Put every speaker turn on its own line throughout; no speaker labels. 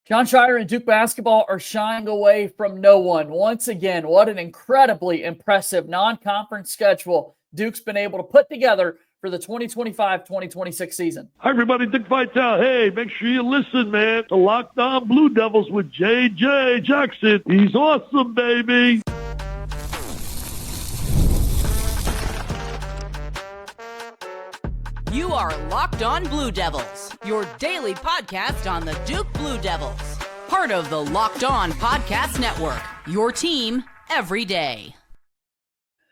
Jon Scheyer and Duke basketball are shying away from no one. Once again, what an incredibly impressive non-conference schedule Duke's been able to put together for the 2025-2026 season.
Hi, everybody. Dick Vitale. Hey, make sure you listen, man. The Locked On Blue Devils with J.J. Jackson. He's awesome, baby.
You are Locked On Blue Devils, your daily podcast on the Duke Blue Devils. Part of the Locked On Podcast Network, your team every day.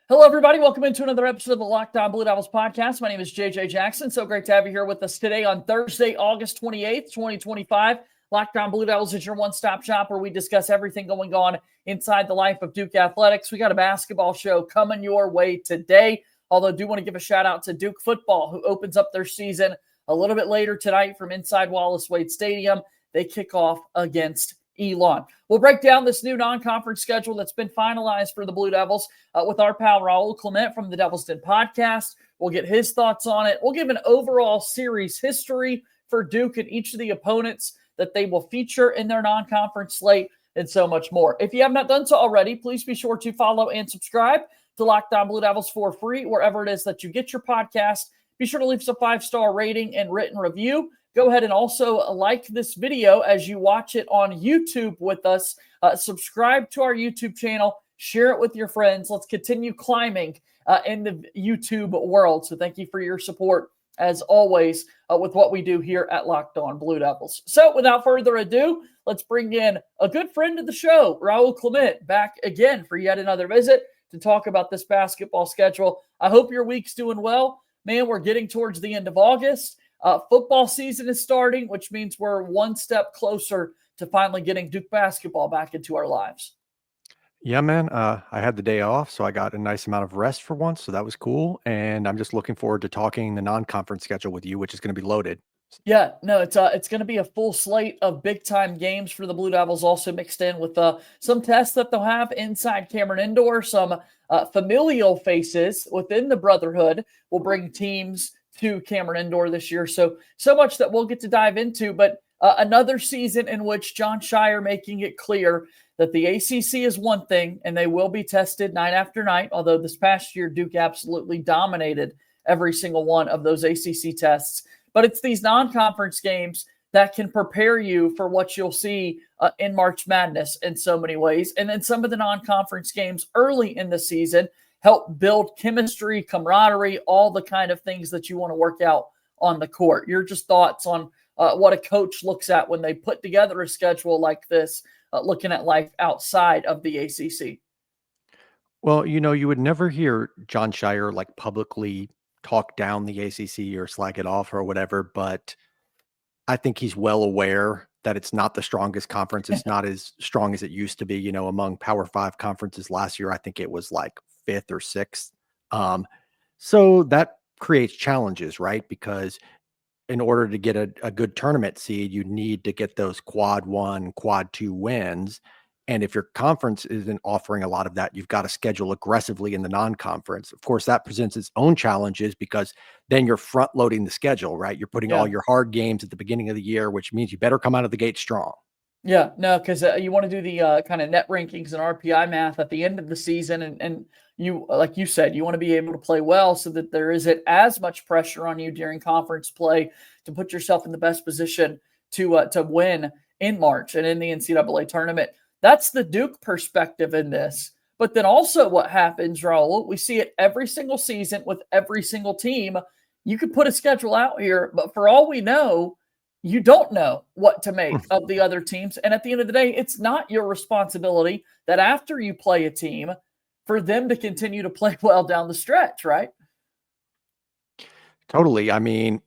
Hello, everybody. Welcome into another episode of the Locked On Blue Devils podcast. My name is J.J. Jackson. So great to have you here with us today on Thursday, August 28th, 2025. Locked On Blue Devils is your one-stop shop where we discuss everything going on inside the life of Duke athletics. We got a basketball show coming your way today. Although I do want to give a shout out to Duke football, who opens up their season a little bit later tonight from inside Wallace Wade Stadium. They kick off against Elon. We'll break down this new non-conference schedule that's been finalized for the Blue Devils with our pal Raul Clement from the Devil's Den podcast. We'll get his thoughts on it. We'll give an overall series history for Duke and each of the opponents that they will feature in their non-conference slate and so much more. If you have not done so already, please be sure to follow and subscribe to Locked On Blue Devils for free, wherever it is that you get your podcast. Be sure to leave us a 5-star rating and written review. Go ahead and also like this video as you watch it on YouTube with us. Subscribe to our YouTube channel. Share it with your friends. Let's continue climbing in the YouTube world. So thank you for your support, as always, with what we do here at Locked On Blue Devils. So without further ado, let's bring in a good friend of the show, Raul Clement, back again for yet another visit to talk about this basketball schedule. I hope your week's doing well. Man, we're getting towards the end of August. Football season is starting, which means we're one step closer to finally getting Duke basketball back into our lives.
Yeah, man. I had the day off, so I got a nice amount of rest for once, so that was cool. And I'm just looking forward to talking the non-conference schedule with you, which is going to be loaded.
Yeah, no, it's going to be a full slate of big-time games for the Blue Devils, also mixed in with some tests that they'll have inside Cameron Indoor, some familial faces within the Brotherhood will bring teams to Cameron Indoor this year. So much that we'll get to dive into, but another season in which Jon Scheyer making it clear that the ACC is one thing, and they will be tested night after night, although this past year Duke absolutely dominated every single one of those ACC tests. But it's these non-conference games that can prepare you for what you'll see in March Madness in so many ways. And then some of the non-conference games early in the season help build chemistry, camaraderie, all the kind of things that you want to work out on the court. Your just thoughts on what a coach looks at when they put together a schedule like this, looking at life outside of the ACC.
Well, you would never hear Jon Scheyer like publicly talk down the ACC or slag it off or whatever, but I think he's well aware that it's not the strongest conference. It's not as strong as it used to be, among Power 5 conferences last year. I think it was like 5th or 6th. So that creates challenges, right? Because in order to get a good tournament seed, you need to get those quad 1, quad 2 wins. And if your conference isn't offering a lot of that, you've got to schedule aggressively in the non-conference. Of course, that presents its own challenges because then you're front loading the schedule, right? You're putting all your hard games at the beginning of the year, which means you better come out of the gate strong.
Yeah, no, because you want to do the kind of net rankings and RPI math at the end of the season. And you, like you said, you want to be able to play well so that there isn't as much pressure on you during conference play to put yourself in the best position to win in March and in the NCAA tournament. That's the Duke perspective in this. But then also what happens, Raul, we see it every single season with every single team. You could put a schedule out here, but for all we know, you don't know what to make of the other teams. And at the end of the day, it's not your responsibility that after you play a team for them to continue to play well down the stretch, right?
Totally. I mean,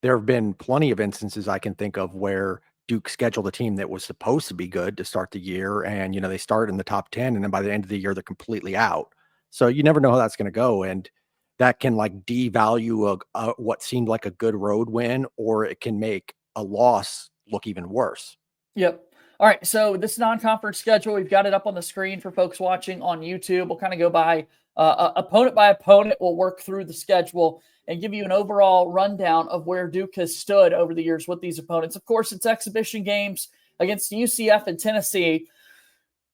there have been plenty of instances I can think of where Duke scheduled a team that was supposed to be good to start the year. And, they start in the top 10 and then by the end of the year, they're completely out. So you never know how that's going to go. And that can like devalue what seemed like a good road win, or it can make a loss look even worse.
Yep. All right. So this non-conference schedule, we've got it up on the screen for folks watching on YouTube. We'll kind of go by opponent by opponent. We'll work through the schedule and give you an overall rundown of where Duke has stood over the years with these opponents. Of course, it's exhibition games. against UCF and Tennessee.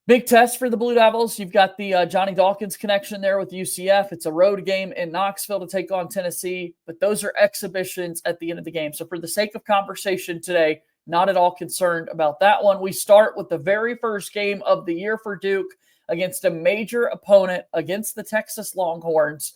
Big test for the Blue Devils. You've got the Johnny Dawkins connection there with UCF. It's a road game in Knoxville to take on Tennessee, but those are exhibitions at the end of the game. So for the sake of conversation today, not at all concerned about that one. We start with the very first game of the year for Duke against a major opponent, against the Texas Longhorns.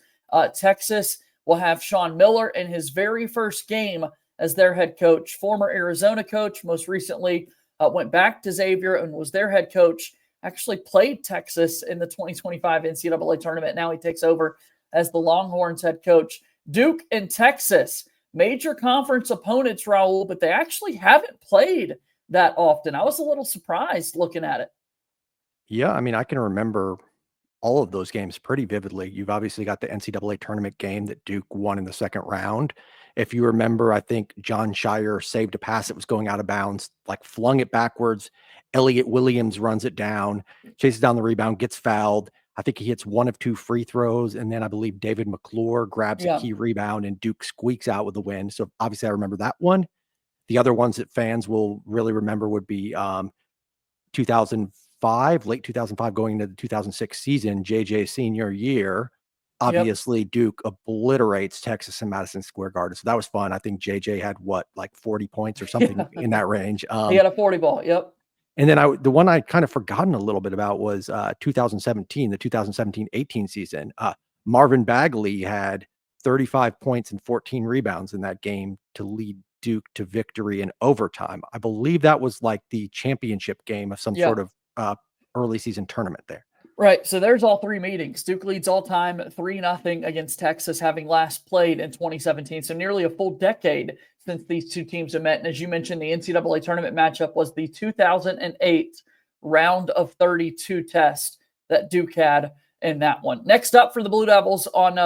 Texas will have Sean Miller in his very first game as their head coach, former Arizona coach, most recently went back to Xavier and was their head coach. Actually played Texas in the 2025 NCAA tournament. Now he takes over as the Longhorns head coach. Duke and Texas, major conference opponents, Raul, but they actually haven't played that often. I was a little surprised looking at it.
Yeah, I mean, I can remember all of those games pretty vividly. You've obviously got the NCAA tournament game that Duke won in the second round. If you remember, I think Jon Scheyer saved a pass that was going out of bounds, like flung it backwards. Elliott Williams runs it down, chases down the rebound, gets fouled. I think he hits one of two free throws, and then I believe David McClure grabs a key rebound, and Duke squeaks out with the win. So obviously I remember that one. The other ones that fans will really remember would be 2005, late 2005, going into the 2006 season, JJ senior year. Obviously, Duke obliterates Texas in Madison Square Garden. So that was fun. I think JJ had like 40 points or something in that range.
He had a 40 ball. Yep.
And then the one I'd kind of forgotten a little bit about was 2017, the 2017-18 season. Marvin Bagley had 35 points and 14 rebounds in that game to lead Duke to victory in overtime. I believe that was like the championship game of some sort of early season tournament there.
Right. So there's all three meetings. Duke leads all time 3-0 against Texas, having last played in 2017. So nearly a full decade since these two teams have met. And as you mentioned, the NCAA tournament matchup was the 2008 round of 32 test that Duke had in that one. Next up for the Blue Devils on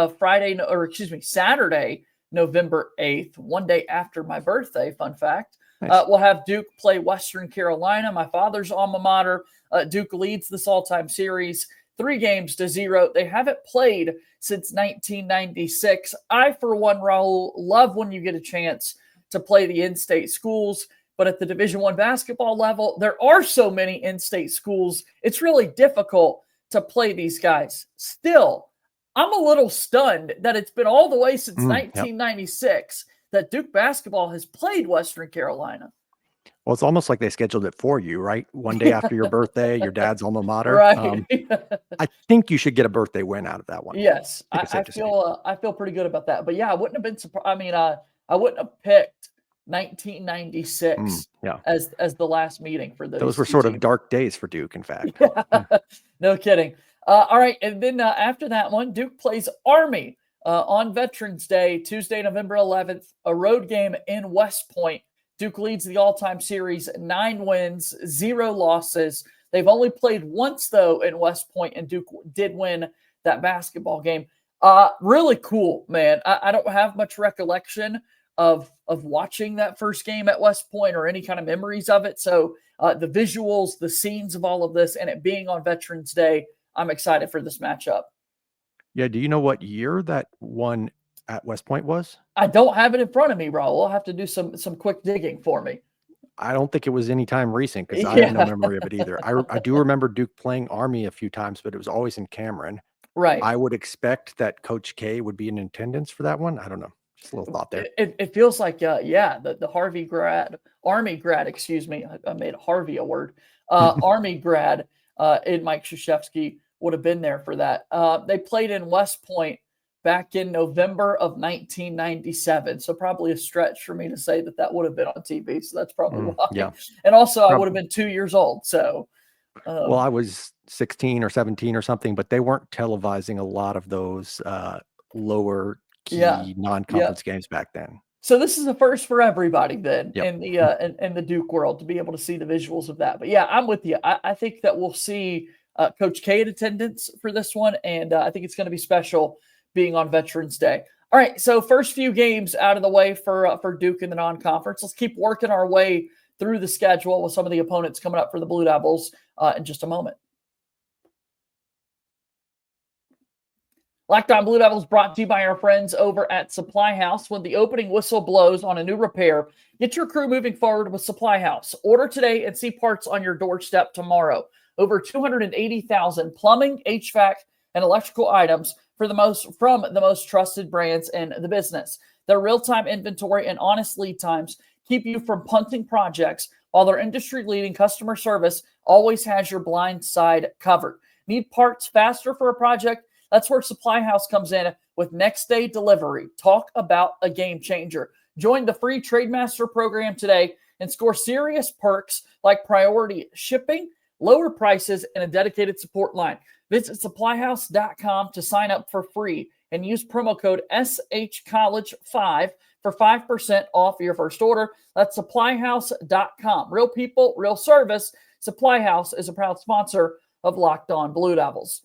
Saturday, November 8th, one day after my birthday, fun fact. Nice. We'll have Duke play Western Carolina, my father's alma mater. Duke leads this all-time series 3-0. They haven't played since 1996. I, for one, Raul, love when you get a chance to play the in-state schools, but at the Division I basketball level, there are so many in-state schools, it's really difficult to play these guys. Still, I'm a little stunned that it's been all the way since 1996 that Duke basketball has played Western Carolina.
Well, it's almost like they scheduled it for you, right? One day after your birthday, your dad's alma mater.
Right.
I think you should get a birthday win out of that one.
Yes, I feel pretty good about that. But yeah, I wouldn't have been surprised. I mean, I wouldn't have picked 1996 as the last meeting for those.
Those were sort of dark days for Duke, in fact.
No kidding. All right, and then after that one, Duke plays Army on Veterans Day, Tuesday, November 11th, a road game in West Point. Duke leads the all-time series, 9 wins, 0 losses. They've only played once, though, in West Point, and Duke did win that basketball game. Really cool, man. I don't have much recollection of watching that first game at West Point or any kind of memories of it. So the visuals, the scenes of all of this, and it being on Veterans Day, I'm excited for this matchup.
Yeah, do you know what year that one at West Point was?
I don't have it in front of me, Raul. I'll have to do some quick digging for me.
I don't think it was any time recent because I have no memory of it either. I do remember Duke playing Army a few times, but it was always in Cameron.
Right.
I would expect that Coach K would be in attendance for that one. I don't know. Just a little thought there.
It feels like, the Harvey grad, Army grad, excuse me. I made Harvey a word. Army grad in Mike Krzyzewski would have been there for that. They played in West Point back in November of 1997. So probably a stretch for me to say that would have been on TV. So that's probably why.
Yeah.
And also I would have been 2 years old. So,
well, I was 16 or 17 or something, but they weren't televising a lot of those lower key non-conference games back then.
So this is a first for everybody then in the Duke world to be able to see the visuals of that. But yeah, I'm with you. I think that we'll see Coach K in attendance for this one. And I think it's going to be special being on Veterans Day. All right, so first few games out of the way for Duke in the non-conference. Let's keep working our way through the schedule with some of the opponents coming up for the Blue Devils in just a moment. Locked On Blue Devils brought to you by our friends over at Supply House. When the opening whistle blows on a new repair, get your crew moving forward with Supply House. Order today and see parts on your doorstep tomorrow. Over 280,000 plumbing, HVAC, and electrical items from the most trusted brands in the business. Their real-time inventory and honest lead times keep you from punting projects, while their industry-leading customer service always has your blind side covered. Need parts faster for a project? That's where Supply House comes in with next-day delivery. Talk about a game changer. Join the free Trademaster program today and score serious perks like priority shipping, lower prices, and a dedicated support line. Visit supplyhouse.com to sign up for free and use promo code SHCollege5 for 5% off your first order. That's supplyhouse.com. Real people, real service. Supply House is a proud sponsor of Locked On Blue Devils.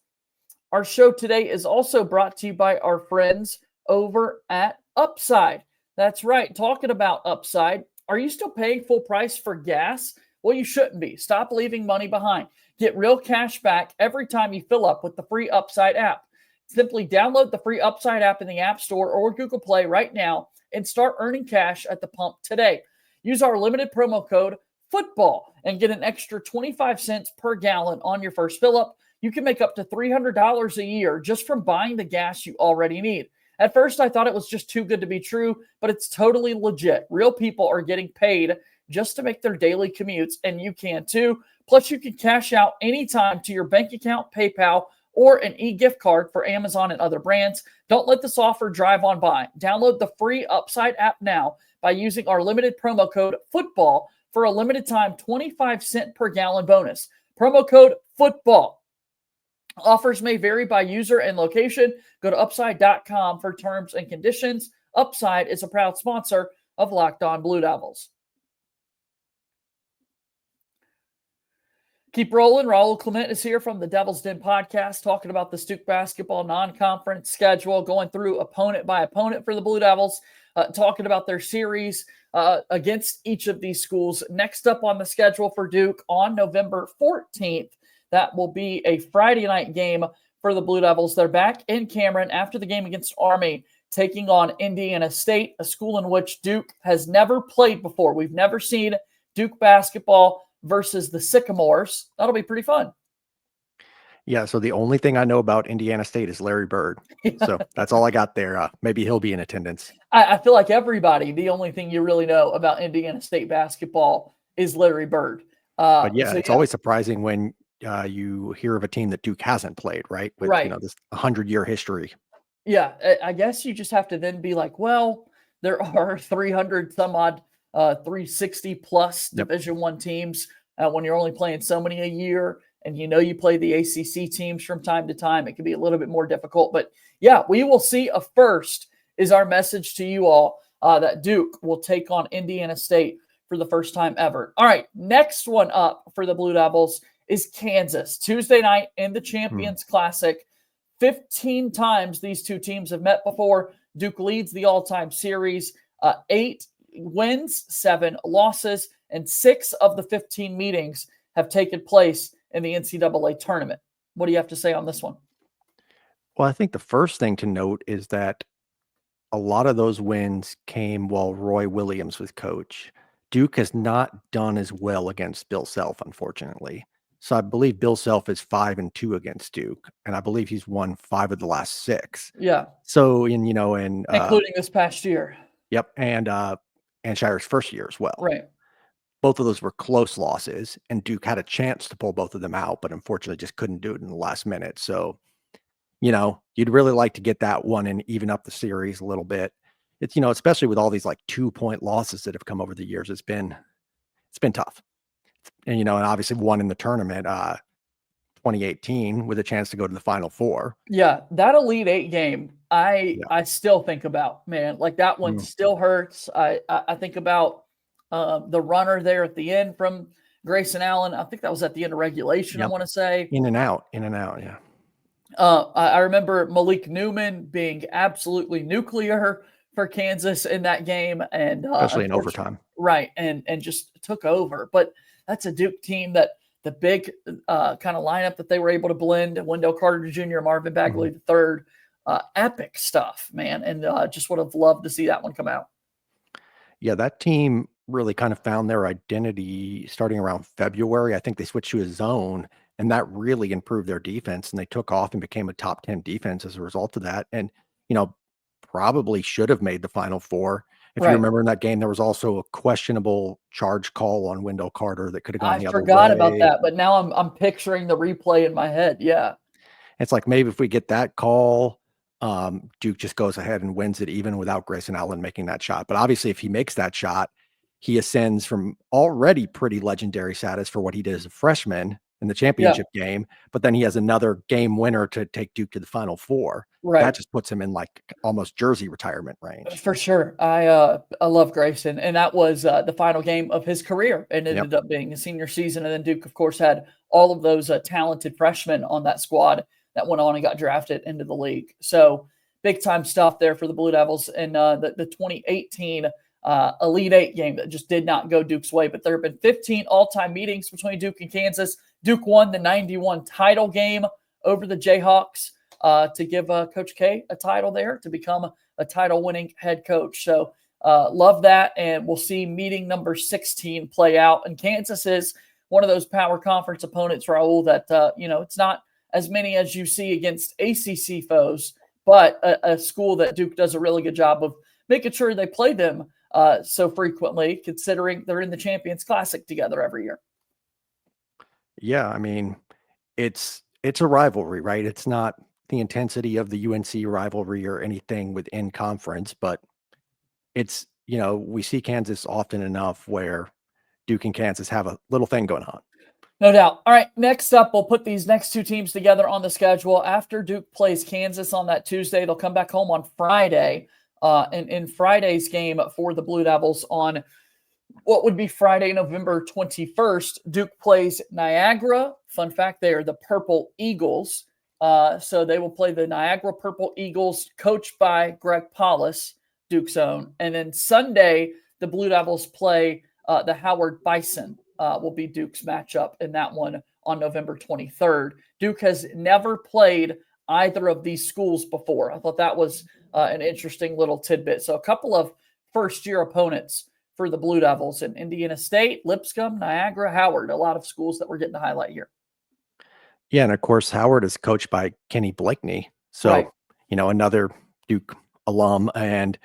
Our show today is also brought to you by our friends over at Upside. That's right. Talking about Upside, are you still paying full price for gas? Well, you shouldn't be. Stop leaving money behind. Get real cash back every time you fill up with the free Upside app. Simply download the free Upside app in the App Store or Google Play right now and start earning cash at the pump today. Use our limited promo code FOOTBALL and get an extra 25 cents per gallon on your first fill up. You can make up to $300 a year just from buying the gas you already need. At first, I thought it was just too good to be true, but it's totally legit. Real people are getting paid just to make their daily commutes, and you can too. Plus, you can cash out anytime to your bank account, PayPal, or an e-gift card for Amazon and other brands. Don't let this offer drive on by. Download the free Upside app now by using our limited promo code FOOTBALL for a limited time 25 cent per gallon bonus. Promo code FOOTBALL. Offers may vary by user and location. Go to upside.com for terms and conditions. Upside is a proud sponsor of Locked On Blue Devils. Keep rolling. Raul Clement is here from the Devil's Den podcast, talking about the Duke basketball non-conference schedule, going through opponent by opponent for the Blue Devils, talking about their series against each of these schools. Next up on the schedule for Duke on November 14th, that will be a Friday night game for the Blue Devils. They're back in Cameron after the game against Army, taking on Indiana State, a school in which Duke has never played before. We've never seen Duke basketball versus the Sycamores. That'll be pretty fun.
Yeah, so the only thing I know about Indiana State is Larry Bird. So that's all I got there. Maybe he'll be in attendance.
I feel like everybody, the only thing you really know about Indiana State basketball is Larry Bird.
But yeah, it's always surprising when you hear of a team that Duke hasn't played, right? With this 100-year history.
Yeah, I guess you just have to then be like, well, there are 300 some odd 360 plus Division I teams when you're only playing so many a year, and you play the ACC teams from time to time. It can be a little bit more difficult, but yeah, we will see a first is our message to you all that Duke will take on Indiana State for the first time ever. All right, next one up for the Blue Devils is Kansas. Tuesday night in the Champions Classic. 15 times these two teams have met before. Duke leads the all-time series, 8 wins, 7 losses, and 6 of the 15 meetings have taken place in the NCAA tournament. What do you have to say on this one?
Well, I think the first thing to note is that a lot of those wins came while Roy Williams was coach. Duke has not done as well against Bill Self, unfortunately. So I believe Bill Self is 5-2 against Duke, and I believe he's won 5 of the last 6.
Yeah.
So including
this past year.
Yep, and Scheyer's first year as well.
Right.
Both of those were close losses, and Duke had a chance to pull both of them out, but unfortunately just couldn't do it in the last minute. So, you'd really like to get that one and even up the series a little bit. It's especially with all these like 2-point losses that have come over the years, it's been tough. And obviously won in the tournament 2018 with a chance to go to the Final Four.
Yeah, that Elite 8 game, I still think about, man. Like that one still hurts. I think about the runner there at the end from Grayson Allen. I think that was at the end of regulation, I want to say.
In and out, yeah.
I remember Malik Newman being absolutely nuclear for Kansas in that game. And
especially in overtime.
Right, and just took over. But that's a Duke team that the big kind of lineup that they were able to blend, Wendell Carter Jr., Marvin Bagley III, epic stuff, man. And just would have loved to see that one come out.
Yeah, that team really kind of found their identity starting around February. I think they switched to a zone, and that really improved their defense, and they took off and became a top 10 defense as a result of that. And, probably should have made the Final Four. If you
Right.
remember in that game, there was also a questionable charge call on Wendell Carter that could have gone
I
the other
forgot about
way.
that, but now I'm picturing the replay in my head. Yeah.
It's like maybe if we get that call, Duke just goes ahead and wins it even without Grayson Allen making that shot. But obviously, if he makes that shot, he ascends from already pretty legendary status for what he did as a freshman in the championship game. But then he has another game winner to take Duke to the Final Four.
Right.
That just puts him in like almost jersey retirement range.
For sure. I love Grayson, and that was the final game of his career, and it ended up being his senior season. And then Duke, of course, had all of those talented freshmen on that squad that went on and got drafted into the league. So big time stuff there for the Blue Devils in the 2018 Elite Eight game that just did not go Duke's way. But there have been 15 all-time meetings between Duke and Kansas. Duke won the 91 title game over the Jayhawks to give Coach K a title there to become a title-winning head coach. So love that, and we'll see meeting number 16 play out. And Kansas is one of those power conference opponents, Raul, that, it's not as many as you see against ACC foes, but a school that Duke does a really good job of making sure they play them so frequently, considering they're in the Champions Classic together every year.
Yeah, I mean, it's a rivalry, right? It's not the intensity of the UNC rivalry or anything within conference, but it's, we see Kansas often enough where Duke and Kansas have a little thing going on.
No doubt. All right, next up, we'll put these next two teams together on the schedule. After Duke plays Kansas on that Tuesday, they'll come back home on Friday. And in Friday's game for the Blue Devils on what would be Friday, November 21st, Duke plays Niagara. Fun fact, they are the Purple Eagles. So they will play the Niagara Purple Eagles, coached by Greg Paulus, Duke's own. And then Sunday, the Blue Devils play the Howard Bison. Will be Duke's matchup in that one on November 23rd. Duke has never played either of these schools before. I thought that was an interesting little tidbit. So a couple of first-year opponents for the Blue Devils in Indiana State, Lipscomb, Niagara, Howard. A lot of schools that we're getting to highlight here.
Yeah, and of course, Howard is coached by Kenny Blakeney. So,
Right.
Another Duke alum. And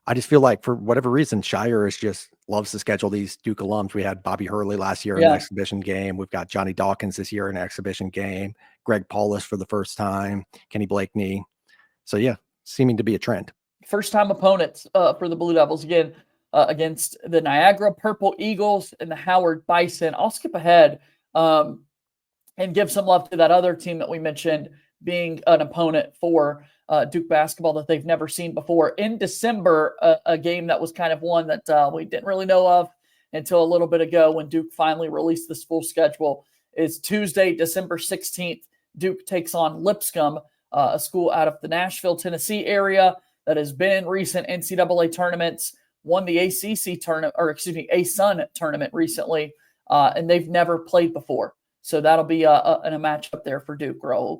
I just feel like for whatever reason, Scheyer just loves to schedule these Duke alums. We had Bobby Hurley last year in an exhibition game. We've got Johnny Dawkins this year in an exhibition game. Greg Paulus for the first time. Kenny Blakeney. So, yeah, seeming to be a trend.
First-time opponents for the Blue Devils, again, against the Niagara Purple Eagles and the Howard Bison. I'll skip ahead and give some love to that other team that we mentioned being an opponent for Duke basketball that they've never seen before. In December, a game that was kind of one that we didn't really know of until a little bit ago when Duke finally released this full schedule is Tuesday, December 16th. Duke takes on Lipscomb, a school out of the Nashville, Tennessee area that has been in recent NCAA tournaments, won the ACC tournament, ASUN tournament recently, and they've never played before. So that'll be a matchup there for Duke, Raul.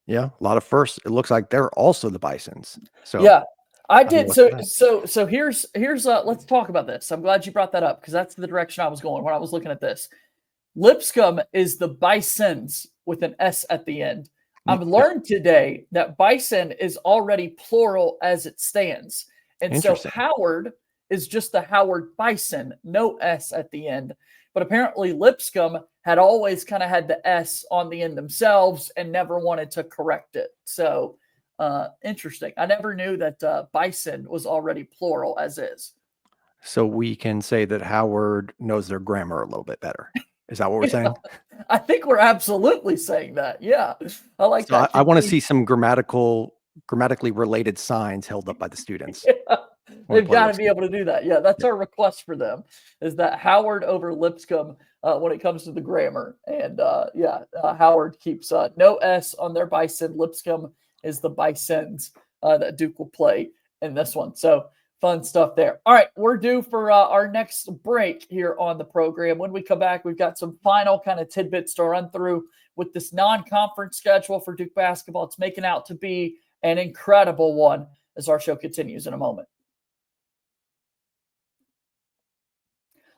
Yeah, a lot of firsts. It looks like they're also the Bisons. So
yeah, I did. So here's let's talk about this. I'm glad you brought that up because that's the direction I was going when I was looking at this. Lipscomb is the Bisons with an S at the end. I've learned today that Bison is already plural as it stands. And so Howard is just the Howard Bison, no S at the end. But apparently Lipscomb had always kind of had the S on the end themselves and never wanted to correct it. So interesting. I never knew that Bison was already plural as is.
So we can say that Howard knows their grammar a little bit better. Is that what we're saying?
I think we're absolutely saying that. Yeah. I like that.
I want to see some grammatically related signs held up by the students.
Yeah. They've got to be able to do that. Yeah, that's our request for them, is that Howard over Lipscomb when it comes to the grammar. And Howard keeps no S on their Bison. Lipscomb is the Bisons that Duke will play in this one. So fun stuff there. All right, we're due for our next break here on the program. When we come back, we've got some final kind of tidbits to run through with this non-conference schedule for Duke basketball. It's making out to be an incredible one as our show continues in a moment.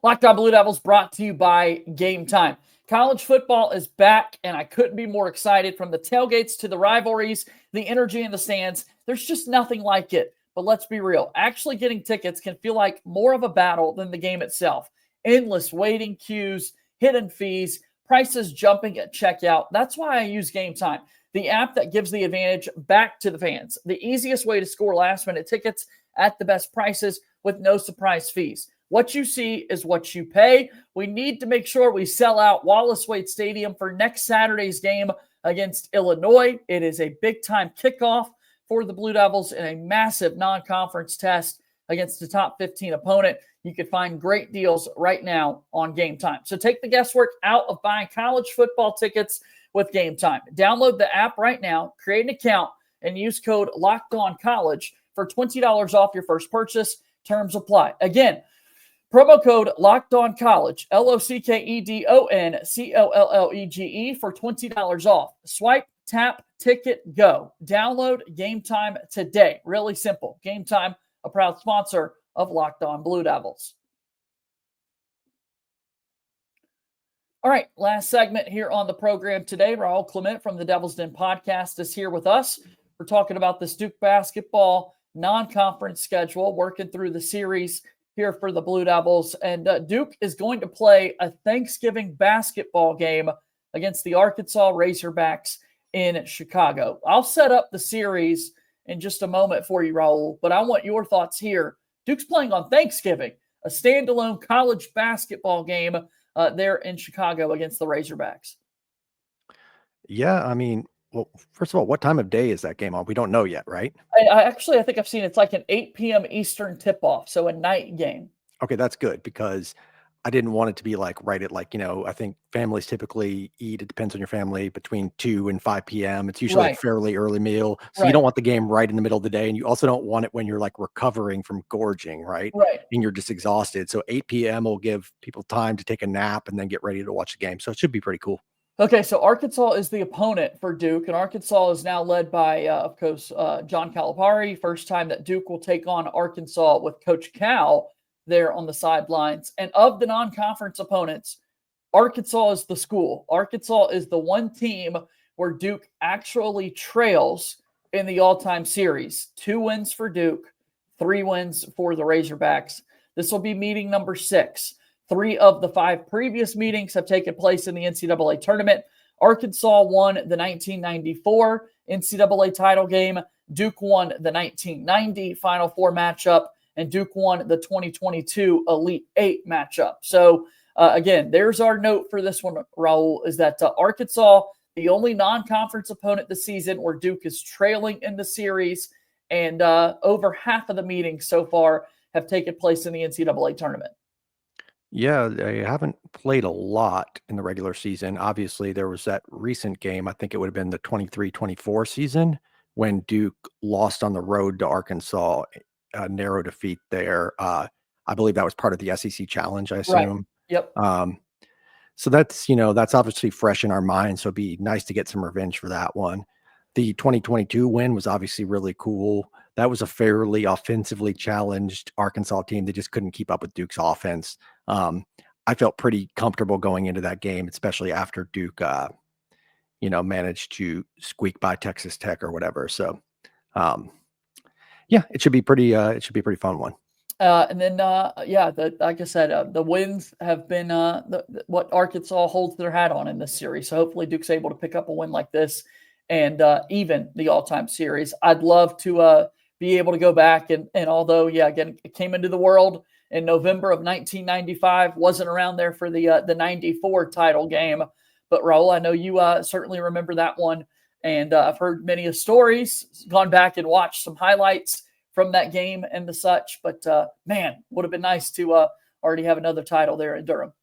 Locked On Blue Devils brought to you by Game Time. College football is back, and I couldn't be more excited. From the tailgates to the rivalries, the energy in the stands, there's just nothing like it. But let's be real. Actually getting tickets can feel like more of a battle than the game itself. Endless waiting queues, hidden fees, prices jumping at checkout. That's why I use Game Time, the app that gives the advantage back to the fans. The easiest way to score last-minute tickets at the best prices with no surprise fees. What you see is what you pay. We need to make sure we sell out Wallace Wade Stadium for next Saturday's game against Illinois. It is a big-time kickoff for the Blue Devils in a massive non-conference test against the top 15 opponent. You can find great deals right now on Game Time. So take the guesswork out of buying college football tickets with Game Time. Download the app right now, create an account, and use code LOCKEDONCollege for $20 off your first purchase. Terms apply. Again, promo code LOCKEDONCollege, LOCKEDONCOLLEGE for $20 off. Swipe, tap, ticket, go. Download Game Time today. Really simple. Game Time, a proud sponsor of Locked On Blue Devils. All right, last segment here on the program today. Raul Clement from the Devil's Den podcast is here with us. We're talking about this Duke basketball non-conference schedule, working through the series here for the Blue Devils. And Duke is going to play a Thanksgiving basketball game against the Arkansas Razorbacks in Chicago. I'll set up the series in just a moment for you, Raul, but I want your thoughts here. Duke's playing on Thanksgiving, a standalone college basketball game there in Chicago against the Razorbacks.
Yeah, I mean, well, first of all, what time of day is that game on? We don't know yet, right?
I think I've seen it's like an 8 p.m. Eastern tip-off, so a night game.
Okay, that's good because I didn't want it to be like right at like, I think families typically eat, it depends on your family, between 2 and 5 p.m. It's usually a fairly early meal. So you don't want the game right in the middle of the day. And you also don't want it when you're like recovering from gorging, right? And you're just exhausted. So 8 p.m. will give people time to take a nap and then get ready to watch the game. So it should be pretty cool.
Okay, so Arkansas is the opponent for Duke, and Arkansas is now led by, of course, John Calipari. First time that Duke will take on Arkansas with Coach Cal there on the sidelines. And of the non-conference opponents, Arkansas is the school. Arkansas is the one team where Duke actually trails in the all-time series. 2 wins for Duke, 3 wins for the Razorbacks. This will be meeting number 6. 3 of the 5 previous meetings have taken place in the NCAA tournament. Arkansas won the 1994 NCAA title game. Duke won the 1990 Final Four matchup, and Duke won the 2022 Elite 8 matchup. So, again, there's our note for this one, Raul, is that Arkansas, the only non-conference opponent this season where Duke is trailing in the series, and over half of the meetings so far have taken place in the NCAA tournament.
Yeah, they haven't played a lot in the regular season. Obviously, there was that recent game. I think it would have been the 23-24 season when Duke lost on the road to Arkansas, a narrow defeat there. I believe that was part of the SEC Challenge, I assume.
Yep.
So that's, that's obviously fresh in our minds. So it'd be nice to get some revenge for that one. The 2022 win was obviously really cool. That was a fairly offensively challenged Arkansas team that just couldn't keep up with Duke's offense. I felt pretty comfortable going into that game, especially after Duke, managed to squeak by Texas Tech or whatever. So, yeah, it should be pretty fun one.
And then, like I said, the wins have been what Arkansas holds their hat on in this series. So hopefully Duke's able to pick up a win like this and even the all-time series. I'd love to be able to go back and although, again, it came into the world in November of 1995, wasn't around there for the 94 title game. But Raul, I know you certainly remember that one. And I've heard many stories, gone back and watched some highlights from that game and the such. But, man, would have been nice to already have another title there in Durham.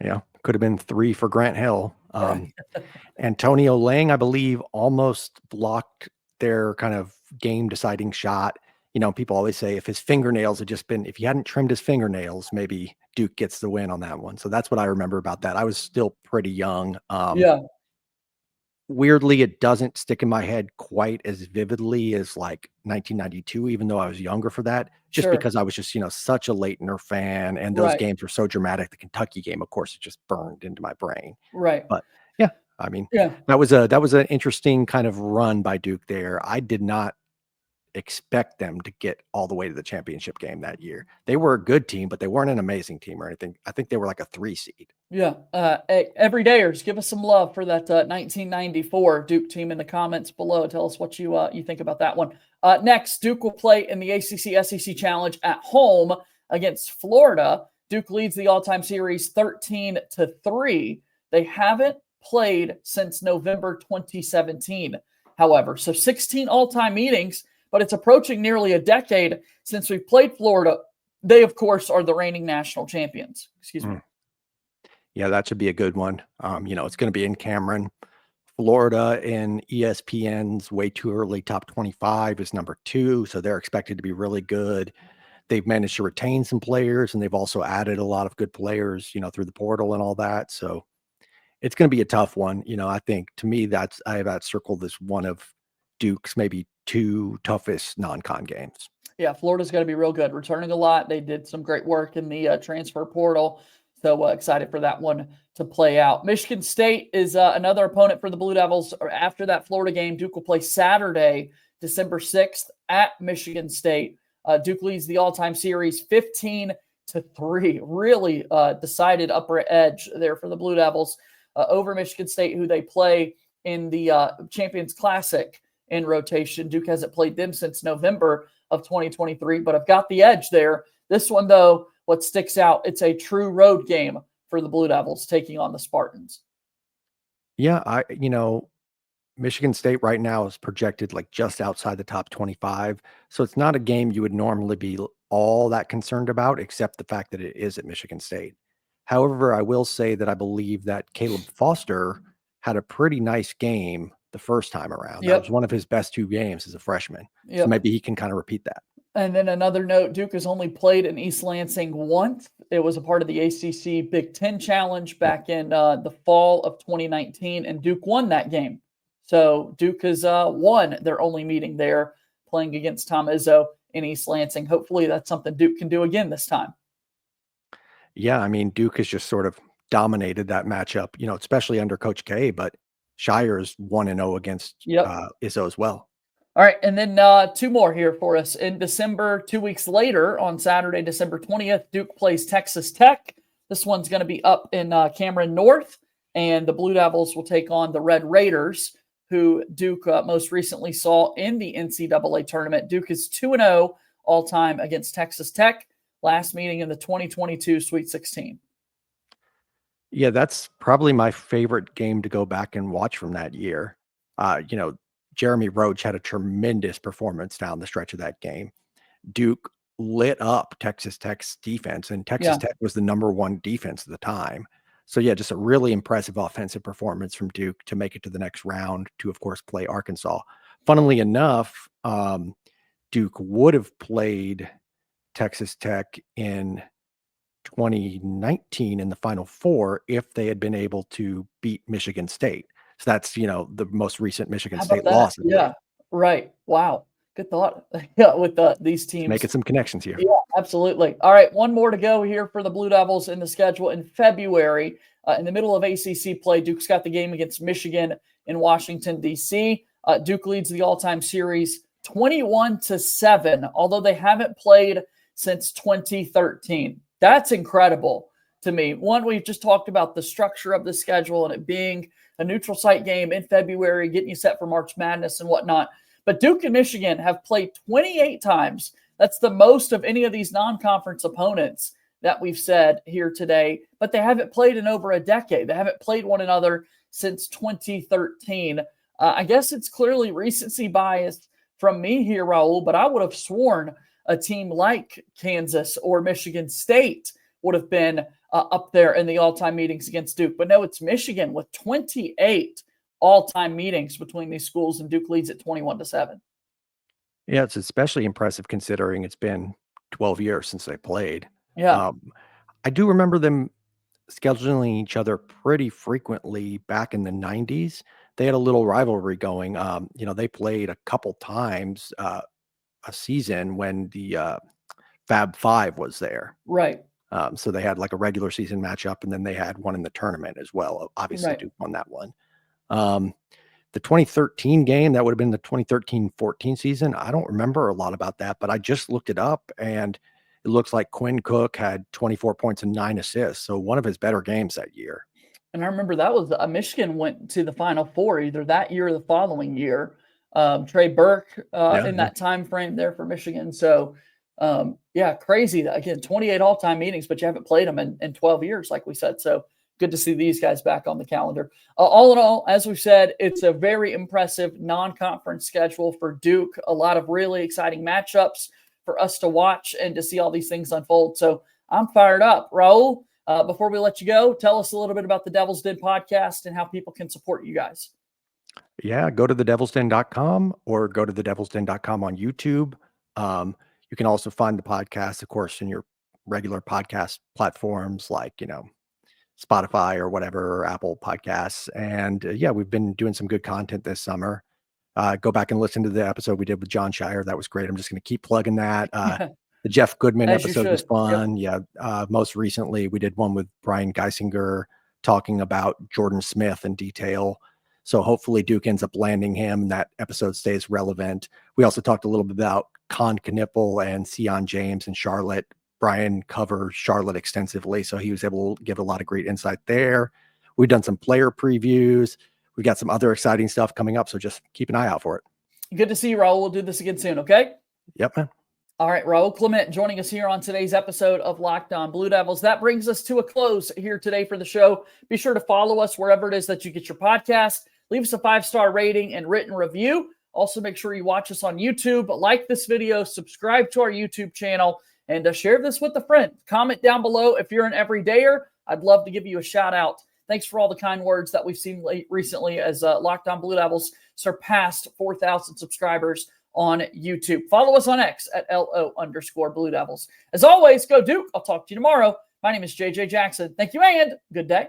Yeah, could have been 3 for Grant Hill. Antonio Lang, I believe, almost blocked their kind of game-deciding shot. People always say if his fingernails had if he hadn't trimmed his fingernails, maybe Duke gets the win on that one. So that's what I remember about that. I was still pretty young. weirdly, it doesn't stick in my head quite as vividly as like 1992, even though I was younger for that, just
Sure.
because I was just, such a Leitner fan, and those
Right.
games were so dramatic. The Kentucky game, of course, it just burned into my brain.
Right.
But yeah, I mean,
Yeah.
that was an interesting kind of run by Duke there. I did not expect them to get all the way to the championship game that year. They were a good team, but they weren't an amazing team or anything. I think they were like a 3 seed.
Yeah. Everydayers, give us some love for that 1994 Duke team in the comments below. Tell us what you think about that one. Next, Duke will play in the ACC SEC Challenge at home against Florida. Duke leads the all-time series 13-3. They haven't played since November 2017, however. So 16 all-time meetings, but it's approaching nearly a decade since we've played Florida. They, of course, are the reigning national champions. Excuse me.
Yeah, that should be a good one. It's going to be in Cameron. Florida in ESPN's way too early top 25 is number 2, so they're expected to be really good. They've managed to retain some players, and they've also added a lot of good players, through the portal and all that. So it's going to be a tough one. I think to me, I have that circled as one of Duke's maybe 2 toughest non-con games.
Yeah, Florida's going to be real good, returning a lot. They did some great work in the transfer portal. So excited for that one to play out. Michigan State is another opponent for the Blue Devils. After that Florida game, Duke will play Saturday, December 6th at Michigan State. Duke leads the all-time series 15-3. Really decided upper edge there for the Blue Devils over Michigan State, who they play in the Champions Classic in rotation. Duke hasn't played them since November of 2023, but I've got the edge there. This one, though, what sticks out, it's a true road game for the Blue Devils taking on the Spartans.
Yeah, Michigan State right now is projected like just outside the top 25. So it's not a game you would normally be all that concerned about, except the fact that it is at Michigan State. However, I will say that I believe that Caleb Foster had a pretty nice game the first time around.
Yep.
That was one of his best 2 games as a freshman.
Yep.
So maybe he can kind of repeat that.
And then another note, Duke has only played in East Lansing once. It was a part of the ACC Big Ten Challenge back in the fall of 2019, and Duke won that game. So Duke has won their only meeting there, playing against Tom Izzo in East Lansing. Hopefully that's something Duke can do again this time.
Yeah, I mean, Duke has just sort of dominated that matchup, especially under Coach K, but Scheyer is 1-0 against Izzo as well.
All right, and then 2 more here for us. In December, 2 weeks later, on Saturday, December 20th, Duke plays Texas Tech. This one's going to be up in Cameron North, and the Blue Devils will take on the Red Raiders, who Duke most recently saw in the NCAA tournament. Duke is 2-0 all-time against Texas Tech, last meeting in the 2022 Sweet 16.
Yeah, that's probably my favorite game to go back and watch from that year. Jeremy Roach had a tremendous performance down the stretch of that game. Duke lit up Texas Tech's defense, and Texas Tech was the number 1 defense at the time. So yeah, just a really impressive offensive performance from Duke to make it to the next round to, of course, play Arkansas. Funnily enough, Duke would have played Texas Tech in 2019 in the Final Four if they had been able to beat Michigan State. So that's, the most recent Michigan State loss.
Yeah, right. Wow. Good thought. Yeah, with these teams.
Making some connections here.
Yeah, absolutely. All right, one more to go here for the Blue Devils in the schedule in February. In the middle of ACC play, Duke's got the game against Michigan in Washington, D.C. Duke leads the all-time series 21-7, although they haven't played since 2013. That's incredible to me. One, we've just talked about the structure of the schedule and it being a neutral site game in February, getting you set for March Madness and whatnot. But Duke and Michigan have played 28 times. That's the most of any of these non-conference opponents that we've said here today. But they haven't played in over a decade. They haven't played one another since 2013. I guess it's clearly recency bias from me here, Raul, but I would have sworn a team like Kansas or Michigan State would have been up there in the all-time meetings against Duke. But no, it's Michigan with 28 all-time meetings between these schools, and Duke leads at 21-7.
Yeah, it's especially impressive considering it's been 12 years since they played.
Yeah.
I do remember them scheduling each other pretty frequently back in the 90s, they had a little rivalry going. They played a couple times a season when the Fab Five was there.
Right.
So they had like a regular season matchup, and then they had one in the tournament as well. Obviously,
Right.
Duke won that one. The 2013 game, that would have been the 2013-14 season. I don't remember a lot about that, but I just looked it up, and it looks like Quinn Cook had 24 points and 9 assists. So one of his better games that year.
And I remember that was Michigan went to the Final Four either that year or the following year. Trey Burke in that time frame there for Michigan. So, crazy. Again, 28 all-time meetings, but you haven't played them in 12 years, like we said. So good to see these guys back on the calendar. All in all, as we said, it's a very impressive non-conference schedule for Duke. A lot of really exciting matchups for us to watch and to see all these things unfold. So I'm fired up. Raul, before we let you go, tell us a little bit about the Devil's Den podcast and how people can support you guys.
Yeah, go to thedevilsden.com or go to thedevilsden.com on YouTube. You can also find the podcast, of course, in your regular podcast platforms like, Spotify or whatever, or Apple Podcasts. And we've been doing some good content this summer. Go back and listen to the episode we did with Jon Scheyer. That was great. I'm just going to keep plugging that. The Jeff Goodman episode was fun. Yep. Most recently, we did one with Brian Geisinger talking about Jordan Smith in detail. So hopefully Duke ends up landing him and that episode stays relevant. We also talked a little bit about Con Knippel and Sion James and Charlotte. Brian covered Charlotte extensively, so he was able to give a lot of great insight there. We've done some player previews. We got some other exciting stuff coming up, so just keep an eye out for it.
Good to see you, Raul. We'll do this again soon, okay?
Yep, man.
All right, Raul Clement joining us here on today's episode of Locked On Blue Devils. That brings us to a close here today for the show. Be sure to follow us wherever it is that you get your podcast. Leave us a 5-star rating and written review. Also, make sure you watch us on YouTube, like this video, subscribe to our YouTube channel, and share this with a friend. Comment down below if you're an everydayer. I'd love to give you a shout out. Thanks for all the kind words that we've seen recently as Locked On Blue Devils surpassed 4,000 subscribers on YouTube. Follow us on X at @LO_Blue Devils. As always, go Duke. I'll talk to you tomorrow. My name is JJ Jackson. Thank you and good day.